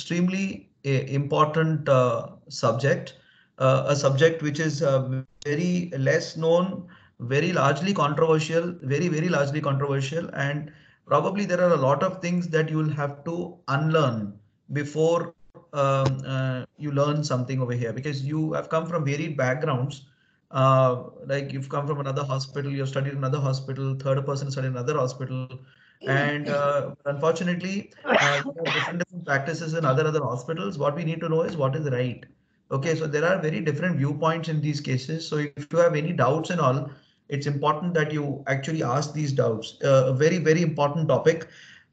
extremely important subject, a subject which is very less known, very largely controversial, very largely controversial, and probably there are a lot of things that you will have to unlearn before you learn something over here, because you have come from varied backgrounds. Like you've come from another hospital, you've studied another hospital, third person studied another hospital, and unfortunately, there are different practices in other hospitals. What we need to know is what is right. Okay, so there are very different viewpoints in these cases. So if you have any doubts and all, it's important that you actually ask these doubts. A very important topic.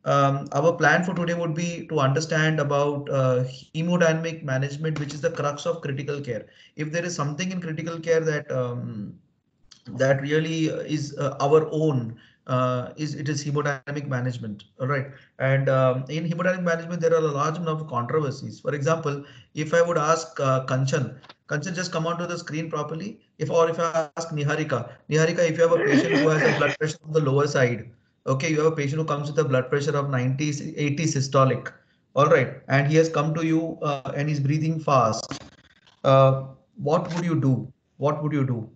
Our plan for today would be to understand about hemodynamic management, which is the crux of critical care. If there is something in critical care that really is our own, is it is hemodynamic management. All right, and in hemodynamic management there are a large number of controversies. For example, if I would ask Kanchan, just come onto the screen properly. If I ask Niharika, if you have a patient who has a blood pressure on the lower side, okay, you have a patient who comes with a blood pressure of 90 80 systolic, all right, and he has come to you and he's breathing fast, what would you do? What would you do?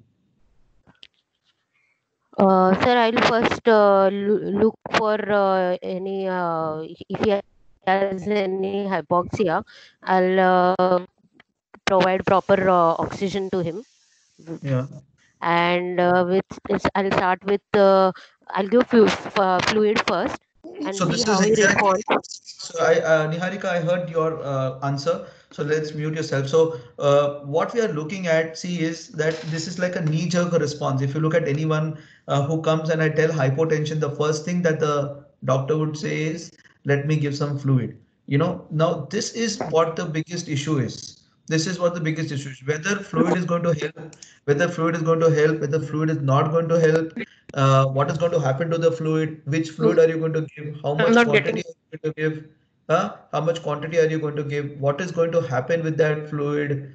Sir, I'll first look for any if he has any hypoxia, I'll provide proper oxygen to him, Yeah. and with this, I'll start with I'll give fluid first and So see this is how he exactly. responds. So Niharika, I heard your answer. So let's mute yourself. So what we are looking at, see, is that this is like a knee-jerk response. If you look at anyone who comes and I tell hypotension, the first thing that the doctor would say is, "Let me give some fluid." Now this is what the biggest issue is. This is what the biggest issue is. Whether fluid is going to help, whether fluid is not going to help, what is going to happen to the fluid, which fluid are you going to give, how I'm much not quantity getting. are you going to give, how much quantity are you going to give, what is going to happen with that fluid,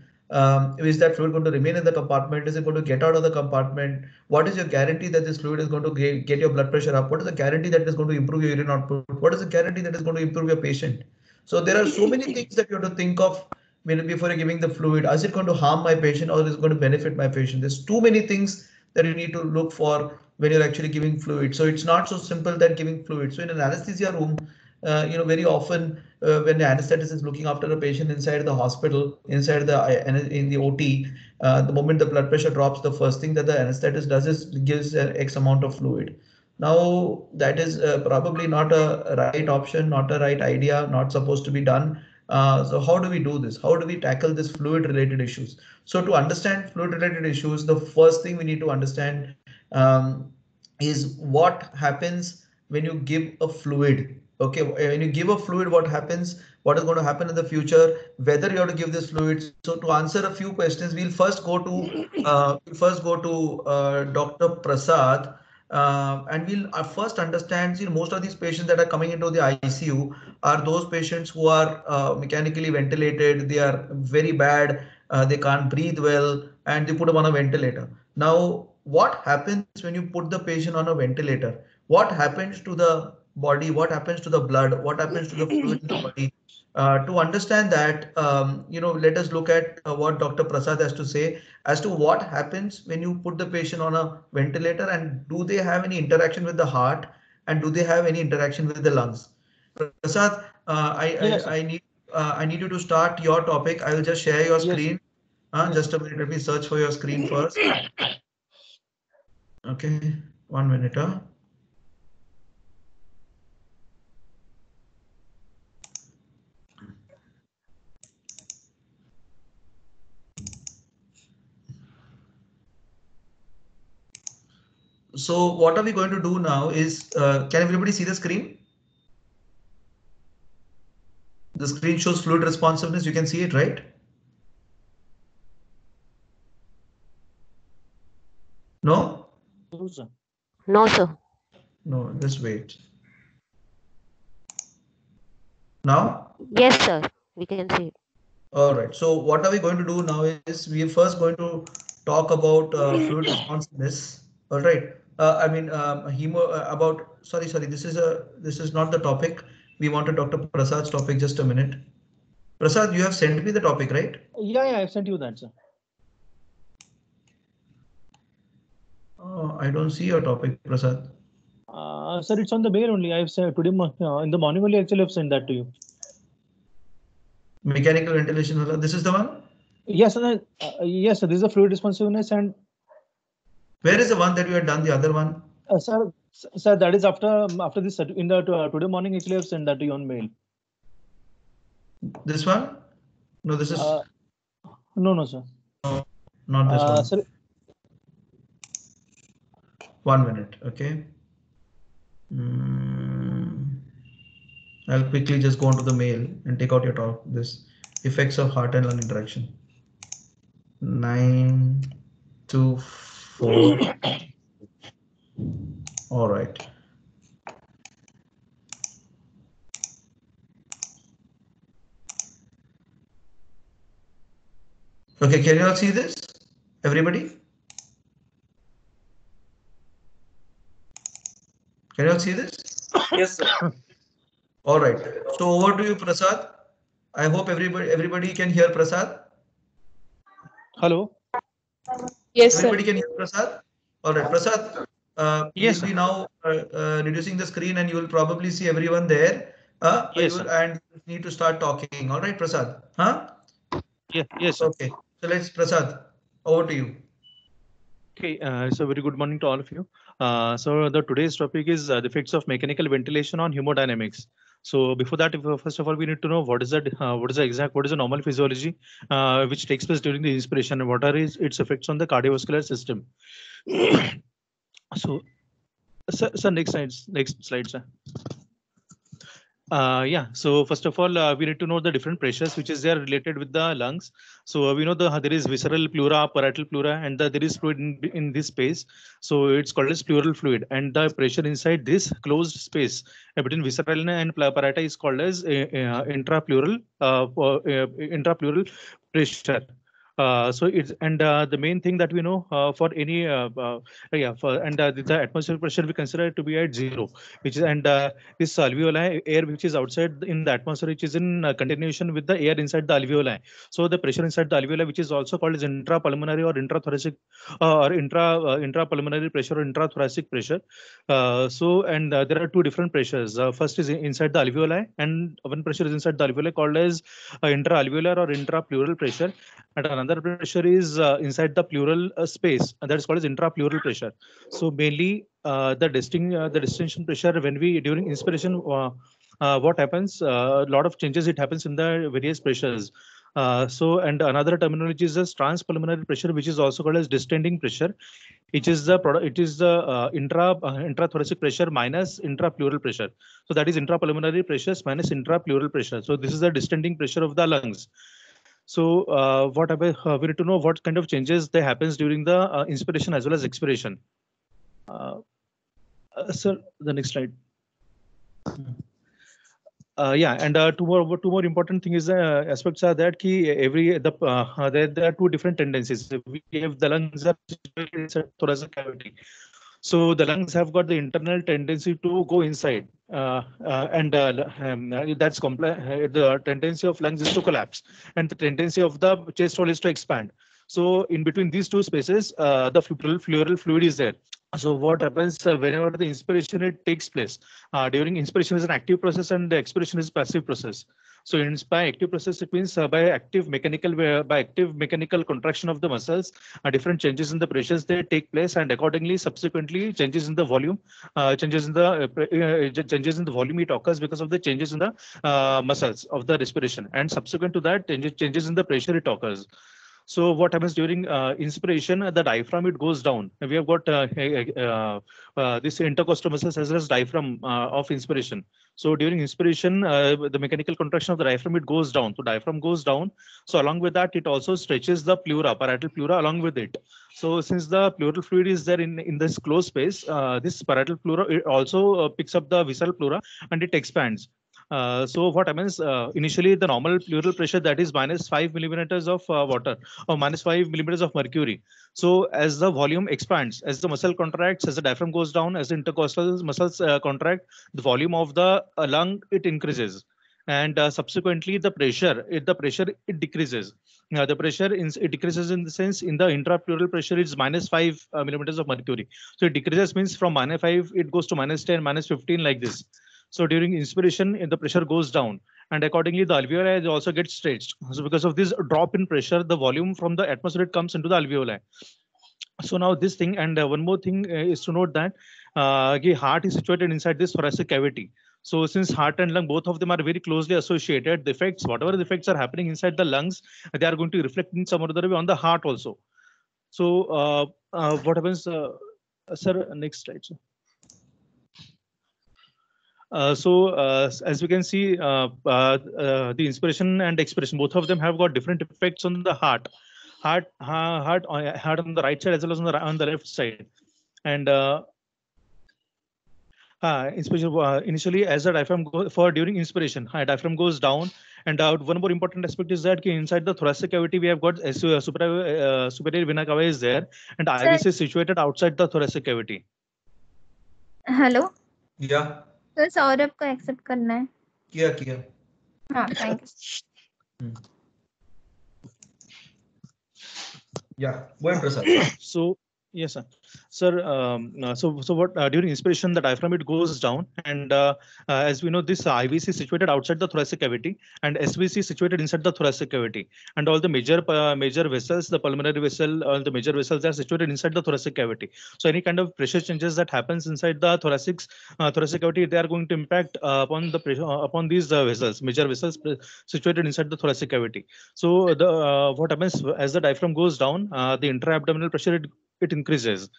is that fluid going to remain in the compartment, is it going to get out of the compartment, what is your guarantee that this fluid is going to get your blood pressure up, what is the guarantee that it is going to improve your urine output, what is the guarantee that is going to improve your patient. So there are so many things that you have to think of before you're giving the fluid. Is it going to harm my patient or is it going to benefit my patient? There's too many things that you need to look for when you're actually giving fluid. So it's not so simple that giving fluid. So in an anesthesia room, very often when the anesthetist is looking after a patient inside the hospital, inside in the OT, the moment the blood pressure drops, the first thing that the anesthetist does is gives X amount of fluid. Now that is probably not a right option, not a right idea, not supposed to be done. So how do we do this? How do we tackle this fluid related issues? So to understand fluid related issues, the first thing we need to understand is what happens when you give a fluid. Okay, when you give a fluid, what happens? What is going to happen in the future? Whether you have to give this fluid. So to answer a few questions, we'll first go to Dr. Prasad. And we'll first understand, most of these patients that are coming into the ICU are those patients who are mechanically ventilated. They are very bad. They can't breathe well, and they put them on a ventilator. Now, what happens when you put the patient on a ventilator? What happens to the body? What happens to the blood? What happens to the fluid in the body? To understand that, let us look at what Dr. Prasad has to say as to what happens when you put the patient on a ventilator, and do they have any interaction with the heart, and do they have any interaction with the lungs? Prasad, Yes, sir. I need you to start your topic. I will just share your Yes, sir. screen. Yes, Just sir. a minute. Let me search for your screen first. Okay, 1 minute. So what are we going to do now is, can everybody see the screen? The screen shows fluid responsiveness. You can see it, right? No? No, sir. No, sir. No, just wait. Now? Yes, sir. We can see it. All right. So what are we going to do now is we are first going to talk about fluid responsiveness. All right. I mean, sorry. This is not the topic. We wanted Dr. Prasad's topic. Just a minute. Prasad, you have sent me the topic, right? Yeah, I've sent you that, sir. Oh, I don't see your topic, Prasad. Sir, it's on the mail only. I've said today in the morning only. Actually, I've sent that to you. Mechanical ventilation. This is the one. Yes, sir. Yes, sir. This is a fluid responsiveness. And where is the one that you had done? The other one, sir, that is after this. In the today morning, actually, I've sent that to you on mail. This one? No, this is no, sir. No, not this one. Sir. 1 minute, okay. I'll quickly just go onto the mail and take out your talk. This effects of heart and lung interaction. 924. All right. Okay, can you all see this? Everybody? Can you all see this? Yes, sir. All right. So over to you, Prasad. I hope everybody can hear Prasad. Hello. Yes, everybody sir. Can hear Prasad. All right, Prasad. Yes, you'll be now reducing the screen, and you will probably see everyone there. Yes, and you need to start talking. All right, Prasad. Huh? Yes, sir. Okay. So let's, Prasad, over to you. Okay, so very good morning to all of you. So the today's topic is the effects of mechanical ventilation on hemodynamics. So before that, first of all, we need to know what is the normal physiology which takes place during the inspiration, and what are its effects on the cardiovascular system. So, sir, next slide, sir. Yeah, so first of all, we need to know the different pressures which is there related with the lungs. So we know there is visceral pleura, parietal pleura, and there is fluid in this space. So it's called as pleural fluid, and the pressure inside this closed space between visceral and parietal is called as intrapleural pressure. So it's, and the main thing that we know for any the atmospheric pressure we consider it to be at 0, which is, and this alveoli air which is outside in the atmosphere, which is in continuation with the air inside the alveoli. So the pressure inside the alveoli, which is also called as intrapulmonary or intrathoracic or intrapulmonary pressure or intrathoracic pressure. There are two different pressures. First is inside the alveoli, and one pressure is inside the alveoli called as intraalveolar or intrapleural pressure, and another pressure is inside the pleural space, and that is called as intrapleural pressure. So mainly the distinction pressure when we during inspiration, what happens, a lot of changes it happens in the various pressures. And another terminology is this transpulmonary pressure, which is also called as distending pressure. It is the intrathoracic pressure minus intrapleural pressure. So that is intrapulmonary pressures minus intrapleural pressure. So this is the distending pressure of the lungs. So we need to know what kind of changes there happens during the inspiration as well as expiration. Sir, the next slide. And two more important things aspects are that there are two different tendencies. We have the lungs are thoracic cavity. So the lungs have got the internal tendency to go inside, that's the tendency of lungs is to collapse, and the tendency of the chest wall is to expand. So in between these two spaces, the pleural fluid is there. So what happens whenever the inspiration it takes place? During inspiration is an active process and the expiration is passive process. So by active process, it means by active mechanical contraction of the muscles, different changes in the pressures they take place, and accordingly, subsequently, changes in the volume, changes in the volume it occurs because of the changes in the muscles of the respiration, and subsequent to that, changes in the pressure it occurs. So what happens during inspiration, the diaphragm, it goes down. We have got this intercostal muscles as well as diaphragm of inspiration. So during inspiration, the mechanical contraction of the diaphragm, it goes down. So diaphragm goes down. So along with that, it also stretches the pleura, parietal pleura along with it. So since the pleural fluid is there in this closed space, this parietal pleura, it also picks up the visceral pleura and it expands. So what happens, initially the normal pleural pressure, that is minus 5 millimeters of water or minus 5 millimeters of mercury. So as the volume expands, as the muscle contracts, as the diaphragm goes down, as the intercostal muscles contract, the volume of the lung, it increases. and subsequently the pressure it decreases. The pressure it decreases in the sense in the intrapleural pressure is -5 millimeters of mercury. So it decreases means from -5 it goes to -10, -15 like this. So during inspiration, the pressure goes down, and accordingly the alveoli also get stretched. So because of this drop in pressure, the volume from the atmosphere comes into the alveoli. So now this thing, and one more thing is to note that the heart is situated inside this thoracic cavity. So since heart and lung, both of them are very closely associated, the effects, whatever the effects are happening inside the lungs, they are going to reflect in some other way on the heart also. So what happens, sir, next slide. Sir. As we can see, the inspiration and expiration, both of them have got different effects on the heart. Heart on the right side as well as on the left side. And initially, as the diaphragm during inspiration, diaphragm goes down. And one more important aspect is that inside the thoracic cavity, we have got superior vena cava is there, and IVC is situated outside the thoracic cavity. Hello. Yeah. Sir Saurabh को accept करना है. किया. हाँ, thank you. Yeah, go ahead, Prasad. So yes, sir. Sir, so what during inspiration the diaphragm it goes down, and as we know, this IVC is situated outside the thoracic cavity, and SVC is situated inside the thoracic cavity, and all the major vessels, the pulmonary vessel, all the major vessels are situated inside the thoracic cavity. So any kind of pressure changes that happens inside the thoracic cavity, they are going to impact upon the pressure upon these vessels, major vessels situated inside the thoracic cavity. So the what happens as the diaphragm goes down, the intra-abdominal pressure it increases.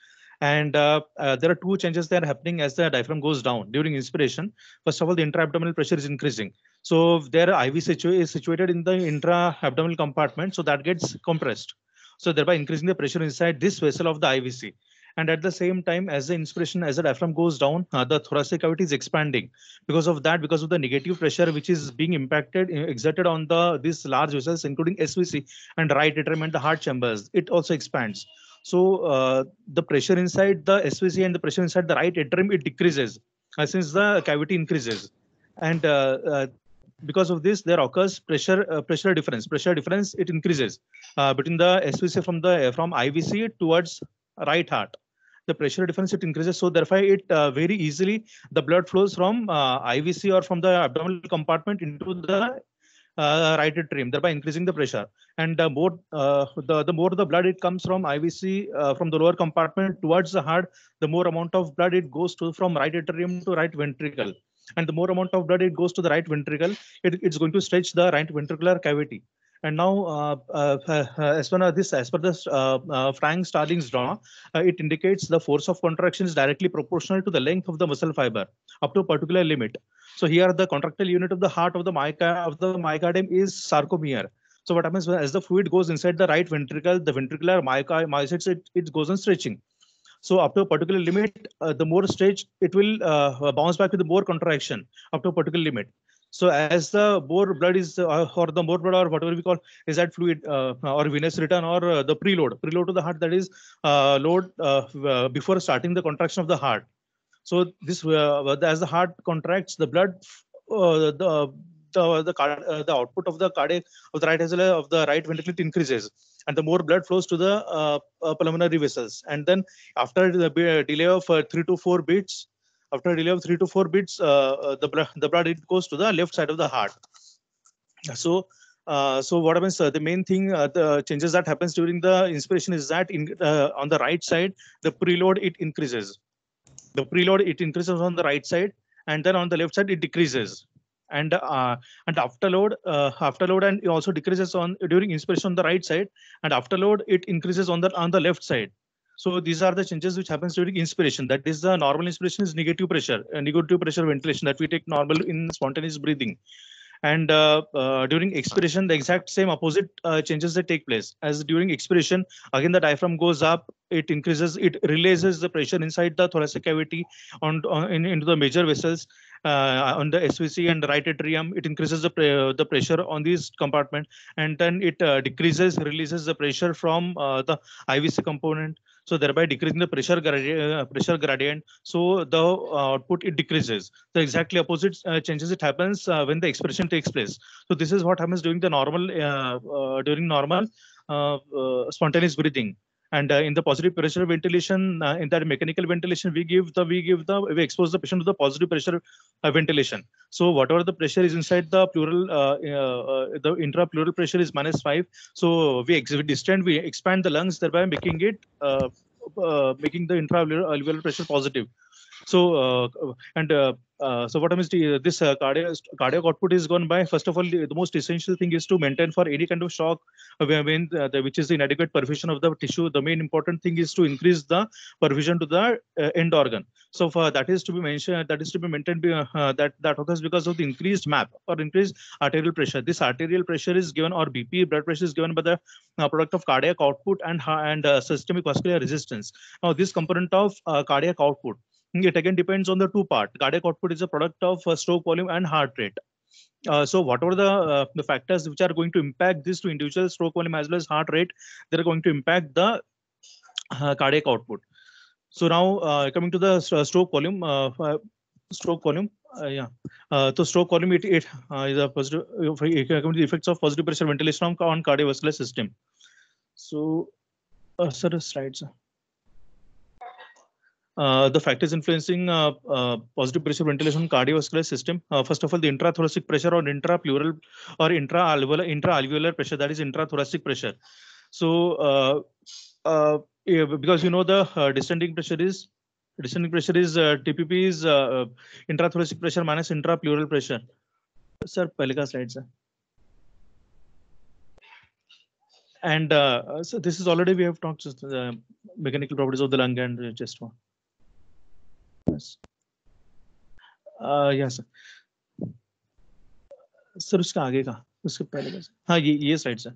And there are two changes that are happening as the diaphragm goes down during inspiration. First of all, the intra-abdominal pressure is increasing. So their IV is situated in the intra-abdominal compartment, so that gets compressed. So thereby increasing the pressure inside this vessel of the IVC. And at the same time, as the inspiration, as the diaphragm goes down, the thoracic cavity is expanding. Because of that, because of the negative pressure which is being exerted on these large vessels, including SVC and right atrium and the heart chambers, it also expands. So the pressure inside the SVC and the pressure inside the right atrium, it decreases since the cavity increases. And because of this, there occurs pressure difference. Pressure difference, it increases between the SVC from IVC towards right heart. The pressure difference, it increases. So therefore, it very easily, the blood flows from IVC or from the abdominal compartment into the right atrium, thereby increasing the pressure. And the more the blood it comes from IVC from the lower compartment towards the heart, the more amount of blood it goes to from right atrium to right ventricle. And the more amount of blood it goes to the right ventricle, it's going to stretch the right ventricular cavity. And now, as per this Frank Starling's law, it indicates the force of contraction is directly proportional to the length of the muscle fiber up to a particular limit. So here, the contractile unit of the heart of the myocardium is sarcomere. So what happens as the fluid goes inside the right ventricle, the ventricular myocytes, it goes on stretching. So up to a particular limit, the more stretch, it will bounce back with the more contraction up to a particular limit. So as the more blood is, or the more blood or whatever we call, is that fluid or venous return or the preload to the heart, that is load before starting the contraction of the heart. So this as the heart contracts, the blood, the output of the cardiac of the right as well of the right ventricle increases, and the more blood flows to the pulmonary vessels. And then after the delay of 3 to 4 beats. After a delay of 3 to 4 beats, the blood it goes to the left side of the heart. So what happens? The main thing, the changes that happens during the inspiration is that on the right side, the preload it increases. The preload it increases on the right side, and then on the left side it decreases. And afterload and it also decreases on during inspiration on the right side, and afterload it increases on the left side. So these are the changes which happens during inspiration. That is, the normal inspiration is negative pressure ventilation that we take normal in spontaneous breathing. And during expiration, the exact same opposite changes that take place. As during expiration, again the diaphragm goes up, it increases, it releases the pressure inside the thoracic cavity into the major vessels on the SVC and the right atrium. It increases the pressure on this compartment, and then it releases the pressure from the IVC component. so thereby decreasing the pressure gradient. So the output it decreases. The exactly opposite changes it happens when the expression takes place. So this is what happens during the normal spontaneous breathing. And in the positive pressure ventilation, in that mechanical ventilation, we expose the patient to the positive pressure ventilation. So whatever the pressure is inside the pleural, the intrapleural pressure is -5. So we expand the lungs, thereby making it making the intra-alveolar pressure positive. So so what happens? This cardiac output is gone by. First of all, the most essential thing is to maintain for any kind of shock, which is the inadequate perfusion of the tissue. The main important thing is to increase the perfusion to the end organ. So for that is to be mentioned. That is to be maintained. That occurs because of the increased MAP or increased arterial pressure. This arterial pressure is given, or BP, blood pressure, is given by the product of cardiac output and systemic vascular resistance. Now, this component of cardiac output, it again depends on the two part. Cardiac output is a product of stroke volume and heart rate. So whatever the factors which are going to impact these two individual stroke volume as well as heart rate, they're going to impact the cardiac output. So now coming to the stroke volume, So stroke volume it is a positive the effects of positive pressure ventilation on cardiovascular system. So sir, slides. The factors influencing positive pressure ventilation on cardiovascular system. First of all, the intrathoracic pressure or intrapleural or intraalveolar pressure, that is intrathoracic pressure. So because you know the descending pressure is TPP is intrathoracic pressure minus intrapleural pressure. Sir, pehle ka slide sir. And so this is already we have talked just the mechanical properties of the lung and chest one. Yes. Yes. Sir, उसका आगे का, उसके पहले का. हाँ, ये slide sir.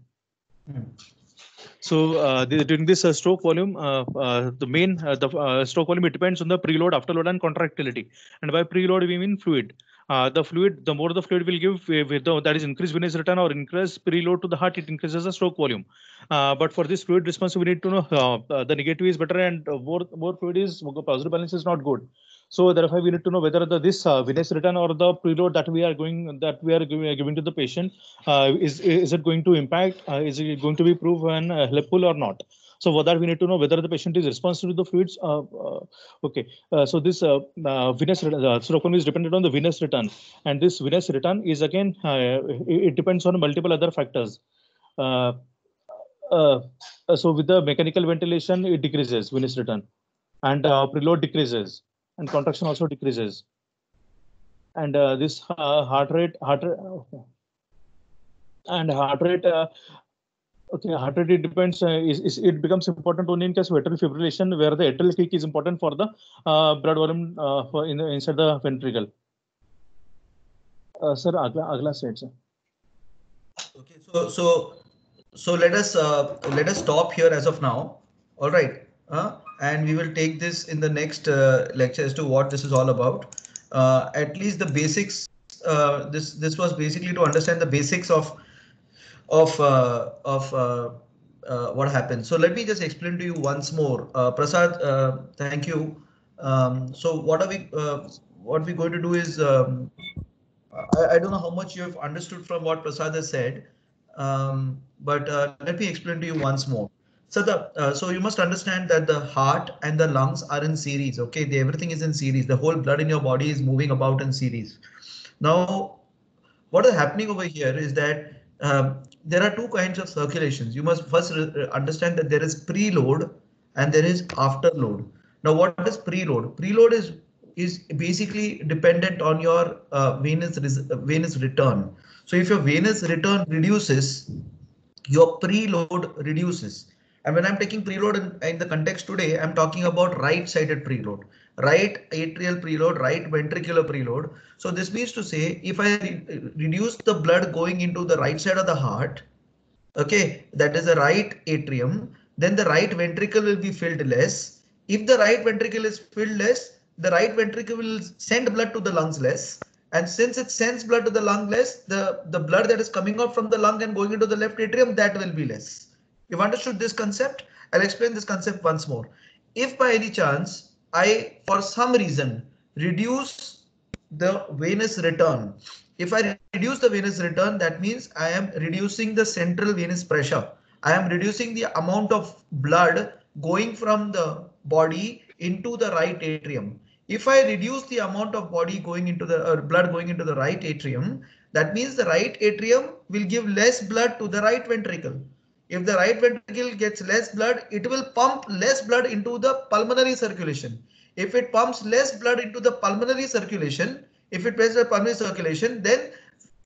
So during this stroke volume, the main stroke volume, it depends on the preload, afterload, and contractility. And by preload we mean fluid. The fluid, the more the fluid will give, that is increased venous return or increased preload to the heart, it increases the stroke volume. But for this fluid response, we need to know the negative is better and more fluid is positive balance is not good. So therefore, we need to know whether this venous return or the preload that we are giving to the patient is it going to impact? Is it going to be proven helpful or not? So for that, we need to know whether the patient is responsive to the fluids. Okay. So this venous stroke volume is dependent on the venous return, and this venous return is again it depends on multiple other factors. So with the mechanical ventilation, it decreases venous return, and preload decreases, and contraction also decreases. And this heart rate, okay. And heart rate, okay, heart rate it depends. It becomes important only in case of atrial fibrillation, where the atrial kick is important for the blood volume inside the ventricle. Sir, agla slide, sir. Okay, so let us stop here as of now. All right. And we will take this in the next lecture as to what this is all about. At least the basics. This was basically to understand the basics of what happened. So let me just explain to you once more. Prasad, thank you. So what we're going to do is I don't know how much you have understood from what Prasad has said, but let me explain to you once more. So so you must understand that the heart and the lungs are in series. Okay, everything is in series. The whole blood in your body is moving about in series. Now, what is happening over here is that there are two kinds of circulations. You must first understand that there is preload and there is afterload. Now, what is preload? Preload is basically dependent on your venous return. So if your venous return reduces, your preload reduces. And when I'm taking preload in the context today, I'm talking about right-sided preload, right atrial preload, right ventricular preload. So this means to say, if I reduce the blood going into the right side of the heart, okay, that is the right atrium, then the right ventricle will be filled less. If the right ventricle is filled less, the right ventricle will send blood to the lungs less. And since it sends blood to the lung less, the blood that is coming out from the lung and going into the left atrium, that will be less. You've understood this concept? I'll explain this concept once more. If by any chance I, for some reason, reduce the venous return, if I reduce the venous return, that means I am reducing the central venous pressure. I am reducing the amount of blood going from the body into the right atrium. If I reduce the amount of body going into the blood going into the right atrium, that means the right atrium will give less blood to the right ventricle. If the right ventricle gets less blood, it will pump less blood into the pulmonary circulation. If it pumps less blood into the pulmonary circulation, then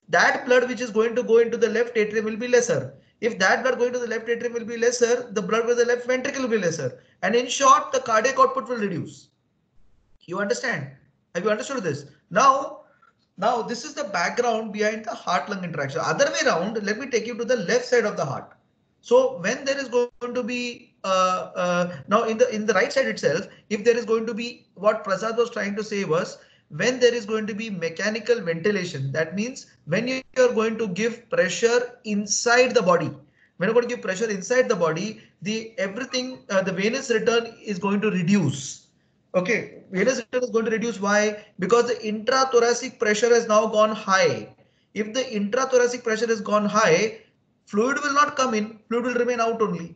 that blood which is going to go into the left atrium will be lesser. If that blood going to the left atrium will be lesser, the blood with the left ventricle will be lesser. And in short, the cardiac output will reduce. You understand? Have you understood this? Now this is the background behind the heart-lung interaction. Other way around, let me take you to the left side of the heart. So when there is going to be now in the right side itself, if there is going to be, what Prasad was trying to say was, when there is going to be mechanical ventilation, that means when you are going to give pressure inside the body, when you're going to give pressure inside the body, the venous return is going to reduce. Okay, venous return is going to reduce. Why? Because the intrathoracic pressure has now gone high. If the intrathoracic pressure has gone high, fluid will not come in, fluid will remain out only.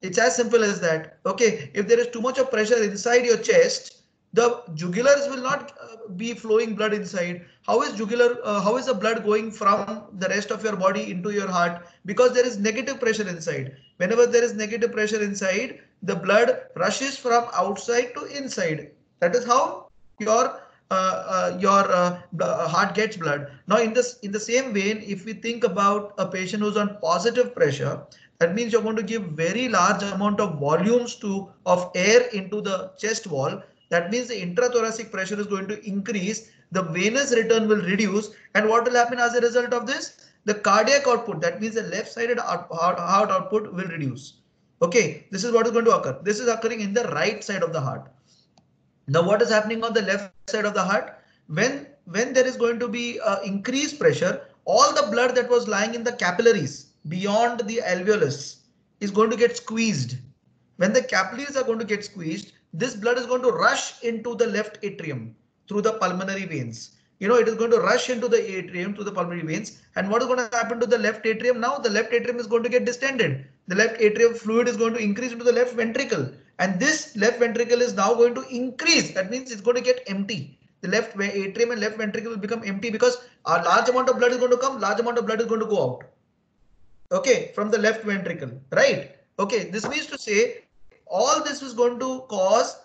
It's as simple as that. Okay, if there is too much of pressure inside your chest, the jugulars will not be flowing blood inside. How is the blood going from the rest of your body into your heart? Because there is negative pressure inside. Whenever there is negative pressure inside, the blood rushes from outside to inside. That is how your heart gets blood. Now in the same vein, if we think about a patient who's on positive pressure, that means you're going to give very large amount of volumes of air into the chest wall. That means the intrathoracic pressure is going to increase, the venous return will reduce, and what will happen as a result of this? The cardiac output, that means the left-sided heart output will reduce. Okay, this is what is going to occur. This is occurring in the right side of the heart. Now what is happening on the left side of the heart? When there is going to be increased pressure, all the blood that was lying in the capillaries beyond the alveolus is going to get squeezed. When the capillaries are going to get squeezed, this blood is going to rush into the left atrium through the pulmonary veins. It is going to rush into the atrium through the pulmonary veins. And what is going to happen to the left atrium now? The left atrium is going to get distended. The left atrium fluid is going to increase into the left ventricle. And this left ventricle is now going to increase. That means it's going to get empty. The left atrium and left ventricle will become empty because a large amount of blood is going to come, large amount of blood is going to go out. Okay, from the left ventricle, right? Okay, this means to say all this is going to cause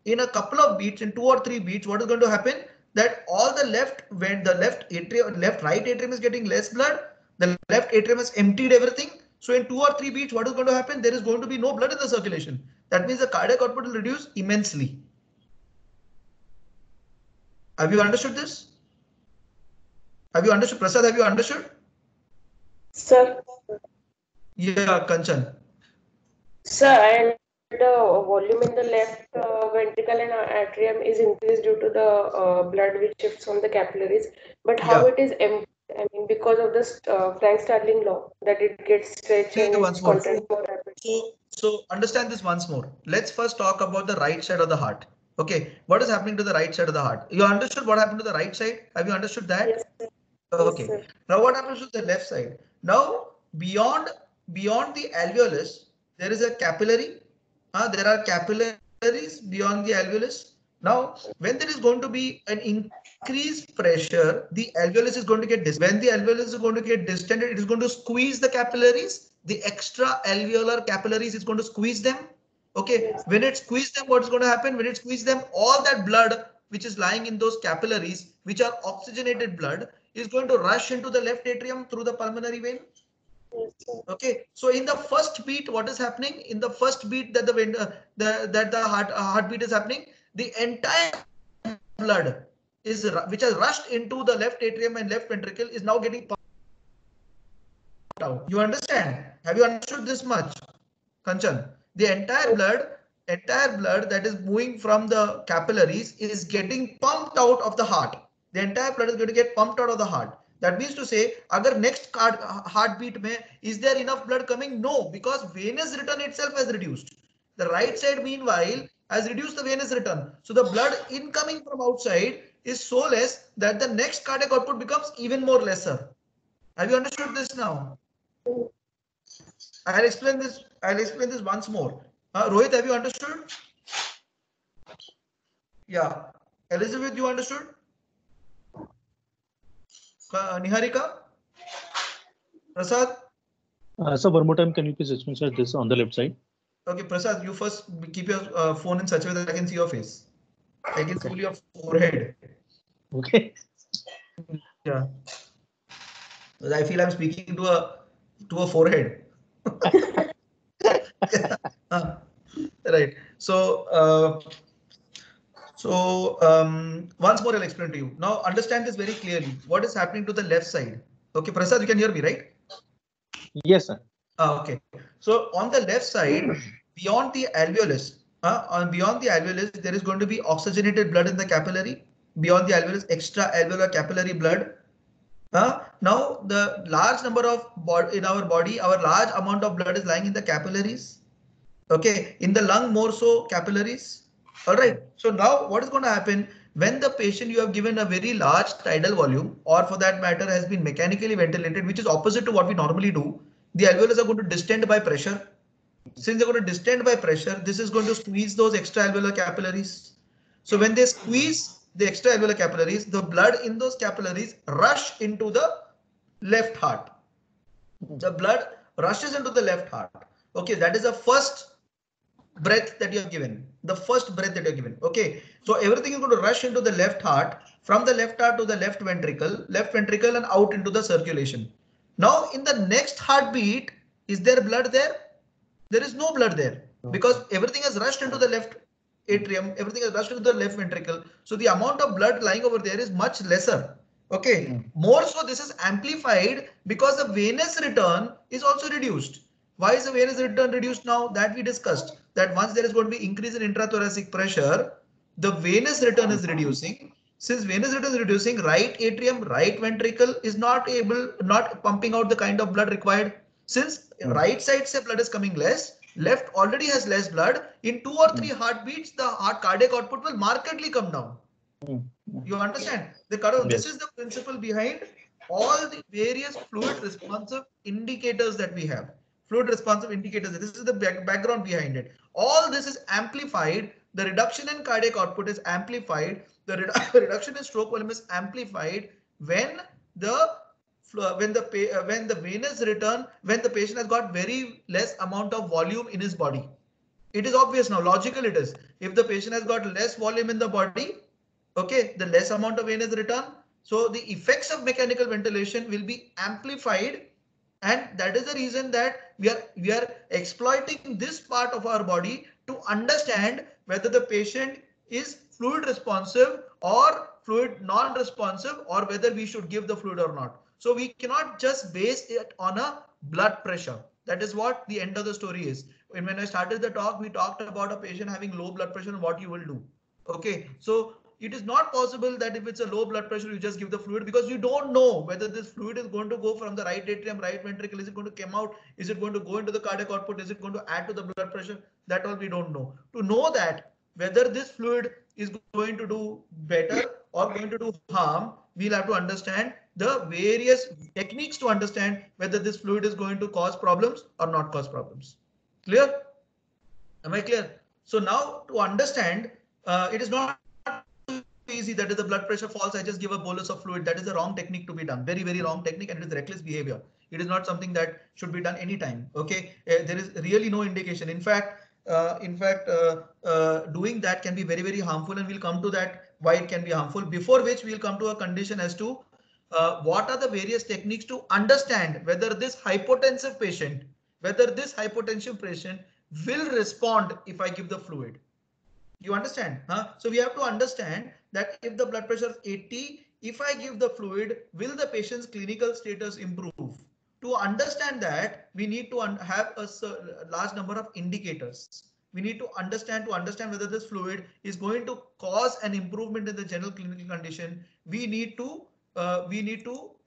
in a couple of beats, in 2 or 3 beats, what is going to happen? That all the left right atrium is getting less blood, the left atrium has emptied everything. So in 2 or 3 beats, what is going to happen? There is going to be no blood in the circulation. That means the cardiac output will reduce immensely. Have you understood this? Have you understood? Prasad, have you understood? Sir. Yeah, Kanchan. Sir, and the volume in the left ventricle and atrium is increased due to the blood which shifts from the capillaries. But how it is empty? I mean, because of this Frank-Starling law, that it gets stretched and its content more rapid. So understand this once more. Let's first talk about the right side of the heart. Okay, what is happening to the right side of the heart? You understood what happened to the right side? Have you understood that? Yes, sir. Okay. Yes, now what happens to the left side? Now beyond the alveolus, there is a capillary. There are capillaries beyond the alveolus. Now, when there is going to be an increased pressure, the alveolus is going to get distended. When the alveolus is going to get distended, it is going to squeeze the capillaries. The extra alveolar capillaries is going to squeeze them. Okay. When it squeezes them, what is going to happen? When it squeezes them, all that blood which is lying in those capillaries, which are oxygenated blood, is going to rush into the left atrium through the pulmonary vein. Okay, so in the first beat, what is happening? In the first beat that the heartbeat is happening, the entire blood which has rushed into the left atrium and left ventricle is now getting pumped out. You understand? Have you understood this much, Kanchan? The entire blood that is moving from the capillaries is getting pumped out of the heart. The entire blood is going to get pumped out of the heart. That means to say, agar next heartbeat mein, is there enough blood coming? No, because venous return itself has reduced. The right side, meanwhile, has reduced the venous return. So the blood incoming from outside is so less that the next cardiac output becomes even more lesser. Have you understood this now? I'll explain this once more. Rohit, have you understood? Yeah. Elizabeth, you understood? Niharika? Prasad? So one more time, can you please explain, sir, this on the left side? Okay, Prasad, you first keep your phone in such a way that I can see your face. I can see your forehead. Okay. Yeah. I feel I'm speaking to a forehead. Right. So once more I'll explain to you. Now understand this very clearly. What is happening to the left side? Okay, Prasad, you can hear me, right? Yes, sir. Okay. So on the left side, beyond the alveolus, there is going to be oxygenated blood in the capillary. Beyond the alveolus, extra alveolar capillary blood. Now the large number of in our body, our large amount of blood is lying in the capillaries. Okay, in the lung more so capillaries. All right. So now what is going to happen when the patient you have given a very large tidal volume, or for that matter has been mechanically ventilated, which is opposite to what we normally do. The alveolus are going to distend by pressure. Since they're going to distend by pressure, this is going to squeeze those extra alveolar capillaries. So when they squeeze the extra alveolar capillaries, the blood in those capillaries rush into the left heart. The blood rushes into the left heart. Okay, that is the first breath that you have given. The first breath that you have given. Okay, so everything is going to rush into the left heart, from the left heart to the left ventricle and out into the circulation. Now in the next heartbeat, is there blood there? There is no blood there, because everything has rushed into the left atrium, everything has rushed into the left ventricle. So the amount of blood lying over there is much lesser. Okay, more so this is amplified because the venous return is also reduced. Why is the venous return reduced now? That we discussed, that once there is going to be increase in intrathoracic pressure, the venous return is reducing. Since venous return is reducing, right atrium, right ventricle is not pumping out the kind of blood required. Since right side say blood is coming less, left already has less blood. In 2 or 3 heartbeats, the cardiac output will markedly come down. You understand? This is the principle behind all the various fluid responsive indicators that we have. Fluid responsive indicators. This is the background behind it. All this is amplified. The reduction in cardiac output is amplified. The reduction in stroke volume is amplified when the venous return, when the patient has got very less amount of volume in his body. It is obvious now, logical it is. If the patient has got less volume in the body, okay, the less amount of venous return, so the effects of mechanical ventilation will be amplified, and that is the reason that we are exploiting this part of our body to understand whether the patient is fluid responsive or fluid non-responsive, or whether we should give the fluid or not. So we cannot just base it on a blood pressure. That is what the end of the story is. When I started the talk, we talked about a patient having low blood pressure and what you will do. Okay, so it is not possible that if it's a low blood pressure, you just give the fluid, because you don't know whether this fluid is going to go from the right atrium, right ventricle. Is it going to come out? Is it going to go into the cardiac output? Is it going to add to the blood pressure? That all we don't know. To know that whether this fluid is going to do better or going to do harm, we'll have to understand the various techniques to understand whether this fluid is going to cause problems or not cause problems. Clear? Am I clear? So now to understand, it is not easy that if the blood pressure falls, I just give a bolus of fluid. That is the wrong technique to be done. Very, very wrong technique, and it is reckless behavior. It is not something that should be done anytime. Okay, there is really no indication. In fact, doing that can be very, very harmful, and we'll come to that why it can be harmful. Before which we'll come to a condition as to what are the various techniques to understand whether this hypotensive patient, will respond if I give the fluid. You understand? So we have to understand that if the blood pressure is 80, if I give the fluid, will the patient's clinical status improve? To understand that, we need to have a large number of indicators. We need to understand whether this fluid is going to cause an improvement in the general clinical condition. We need to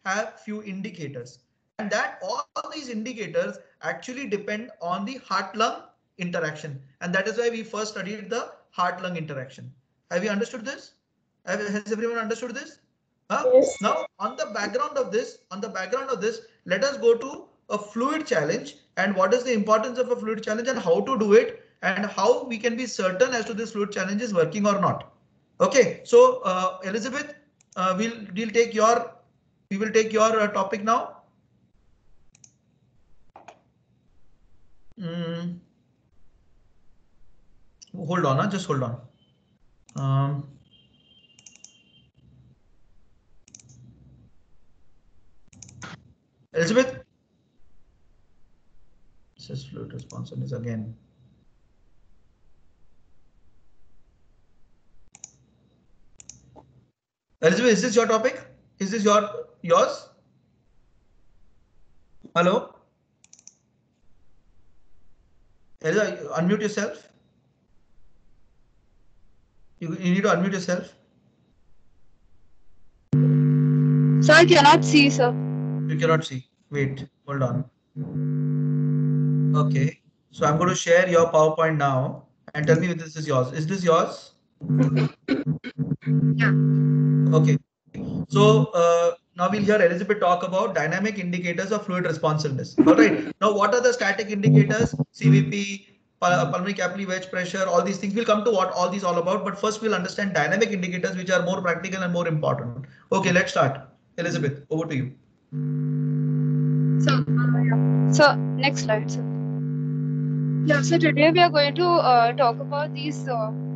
have few indicators, and that all these indicators actually depend on the heart-lung interaction, and that is why we first studied the heart-lung interaction. Have you understood this? Has everyone understood this? Yes. Now, on the background of this, let us go to a fluid challenge and what is the importance of a fluid challenge and how to do it and how we can be certain as to this fluid challenge is working or not. Okay, so Elizabeth, we will take your topic now. Hold on, just hold on. Elizabeth, this is fluid responsiveness again. Elizabeth, is this your topic? Is this yours? Hello? Elizabeth, unmute yourself. You need to unmute yourself. Sir, I cannot see, sir. You cannot see. Wait, hold on. Okay, so I'm going to share your PowerPoint now and tell me if this is yours. Is this yours? Yeah. Okay. So now we'll hear Elizabeth talk about dynamic indicators of fluid responsiveness. All right. Now, what are the static indicators? CVP, pulmonary capillary wedge pressure, all these things. We'll come to what all these all about. But first, we'll understand dynamic indicators, which are more practical and more important. Okay, let's start. Elizabeth, over to you. So, so next slide, sir. Yeah, so today we are going to talk about these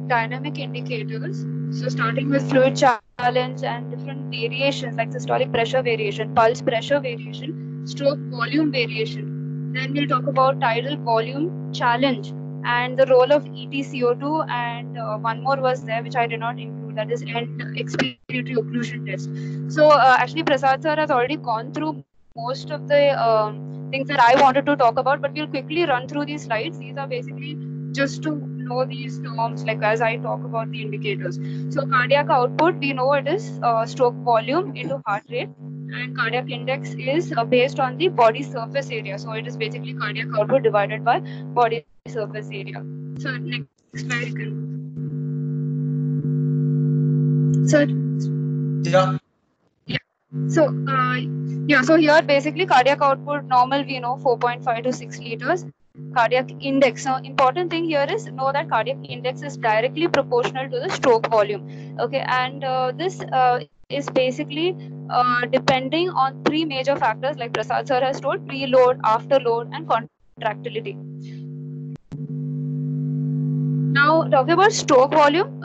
dynamic indicators. So starting with fluid challenge and different variations like systolic pressure variation, pulse pressure variation, stroke volume variation. Then we'll talk about tidal volume challenge and the role of EtCO2, and one more was there which I did not include, that is end expiratory occlusion test. So actually Prasad sir has already gone through most of the things that I wanted to talk about, but we'll quickly run through these slides. These are basically just to know these terms, like as I talk about the indicators. So cardiac output, we know it is stroke volume into heart rate, and cardiac index is based on the body surface area. So it is basically cardiac output divided by body surface area. So next slide you can. So Yeah. So so here basically cardiac output normal we know 4.5 to 6 liters. Cardiac index. Now important thing here is know that cardiac index is directly proportional to the stroke volume. Okay, and this is basically depending on three major factors like Prasad sir has told: preload, afterload, and contractility. Now talking about stroke volume,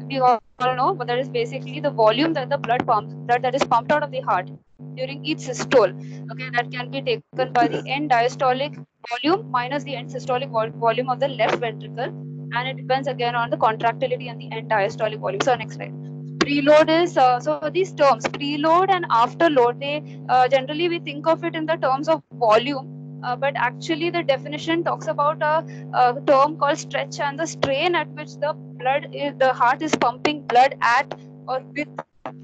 we all know, but that is basically the volume that the blood that is pumped out of the heart during each systole. Okay, that can be taken by the end diastolic volume minus the end systolic volume of the left ventricle, and it depends again on the contractility and the end diastolic volume. So next slide. Preload is so these terms preload and afterload, they generally we think of it in the terms of volume. But actually the definition talks about a term called stretch and the strain at which the heart is pumping blood at or with.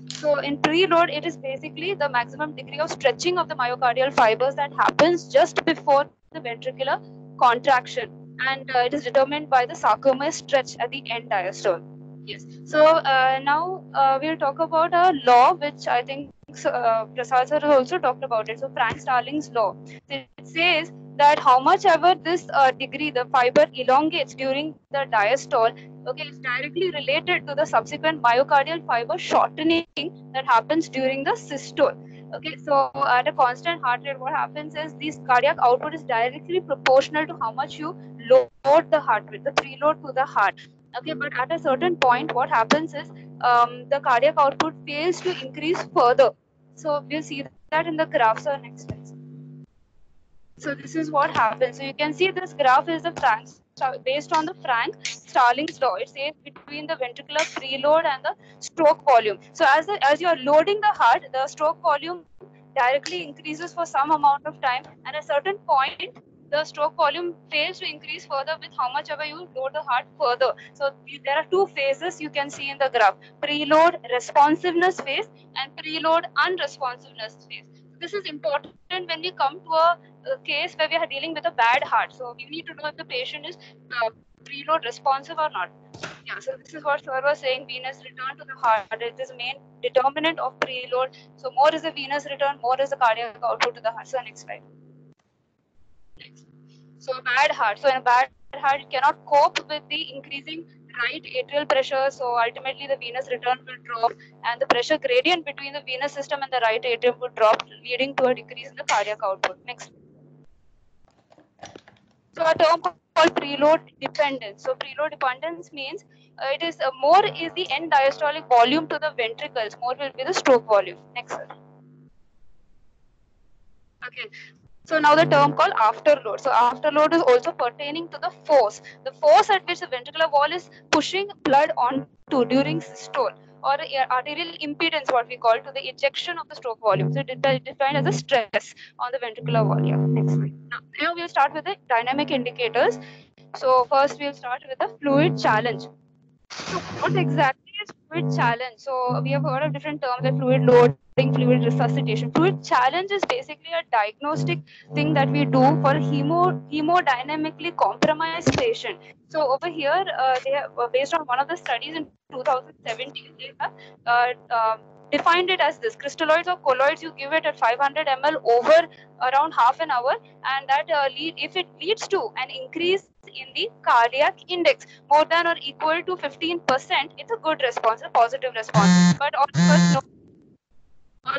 So in preload, it is basically the maximum degree of stretching of the myocardial fibers that happens just before the ventricular contraction, and it is determined by the sarcomer stretch at the end diastole. Yes. So now we'll talk about a law which I think Prasad sir also talked about it. So Frank-Starling's law. It says that how much ever this degree the fiber elongates during the diastole, okay, is directly related to the subsequent myocardial fiber shortening that happens during the systole. Okay, so at a constant heart rate, what happens is this cardiac output is directly proportional to how much you load the heart with, the preload to the heart. Okay, but at a certain point, what happens is the cardiac output fails to increase further. So we'll see that in the graph. So next slide. So this is what happens. So you can see this graph is the based on the Frank-Starling's law. It says between the ventricular preload and the stroke volume. So as you are loading the heart, the stroke volume directly increases for some amount of time, and at a certain point the stroke volume fails to increase further with how much ever you load the heart further. So there are two phases you can see in the graph: preload responsiveness phase and preload unresponsiveness phase. This is important when we come to a case where we are dealing with a bad heart. So we need to know if the patient is preload responsive or not. Yeah, so this is what sir was saying, venous return to the heart. It is main determinant of preload. So more is the venous return, more is the cardiac output to the heart. So next slide. Next. So a bad heart. So in a bad heart, it cannot cope with the increasing right atrial pressure. So ultimately the venous return will drop and the pressure gradient between the venous system and the right atrium will drop, leading to a decrease in the cardiac output. Next. So a term called preload dependence. So preload dependence means it is more is the end diastolic volume to the ventricles, more will be the stroke volume. Next, sir. Okay. So now the term called afterload. So afterload is also pertaining to the force at which the ventricular wall is pushing blood onto during systole, or arterial impedance, what we call, to the ejection of the stroke volume. So it is defined as a stress on the ventricular wall. Yeah. Next slide. Now we'll start with the dynamic indicators. So first we'll start with the fluid challenge. So what exactly is fluid challenge? So we have heard of different terms like fluid loading, fluid resuscitation. Fluid challenge is basically a diagnostic thing that we do for a hemodynamically compromised patient. So over here, they have, based on one of the studies in 2017, they have defined it as this: crystalloids or colloids, you give it at 500 ml over around half an hour, and that if it leads to an increase in the cardiac index more than or equal to 15%, it's a good response, a positive response. But all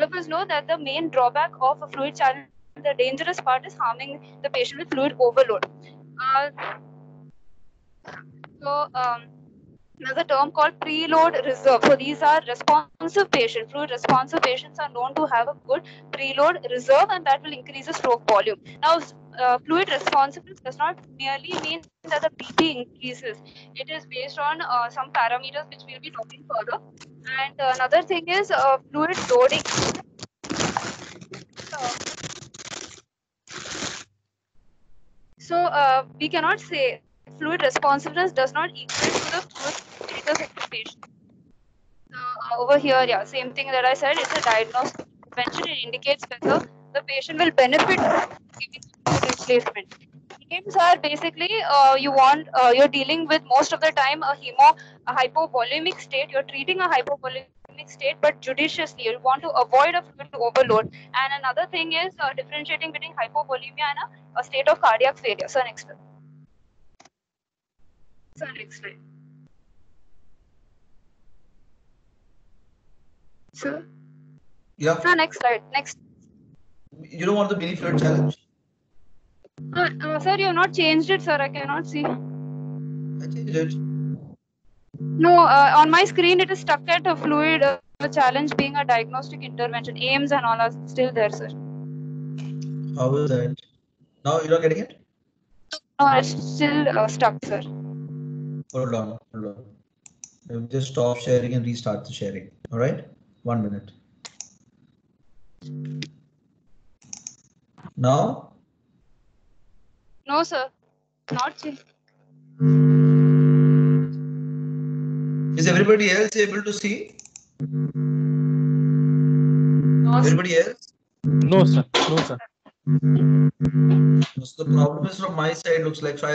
of us know that the main drawback of a fluid challenge, the dangerous part, is harming the patient with fluid overload. There's a term called preload reserve. So these are responsive patients. Fluid responsive patients are known to have a good preload reserve, and that will increase the stroke volume. Now, fluid responsiveness does not merely mean that the BP increases. It is based on some parameters which we'll be talking further. And another thing is fluid loading. So we cannot say fluid responsiveness does not equal to the fluid status of the patient. Over here, yeah, same thing that I said. It's a diagnostic intervention. It indicates whether the patient will benefit from giving fluid replacement. Aims are basically you're dealing with most of the time a hypovolemic state. You're treating a hypovolemic state, but judiciously. You want to avoid a fluid overload. And another thing is differentiating between hypovolemia and a state of cardiac failure. So next slide. Sure. Yeah. So next slide. Next. You don't want the mini fluid challenge? Sir, you have not changed it, sir. I cannot see. I changed it. No, on my screen it is stuck at a fluid challenge being a diagnostic intervention. Aims and all are still there, sir. How is that? Now you're not getting it? No, it's still stuck, sir. Hold on. Let me just stop sharing and restart the sharing. All right? 1 minute. Now? No, sir. Not changed. Is everybody else able to see? No, Everybody else? No, sir. No, sir. So the problem is from my side, looks like. So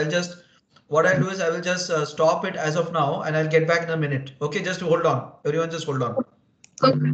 what I'll do is I will just stop it as of now and I'll get back in a minute. Okay, just hold on. Everyone just hold on. Okay.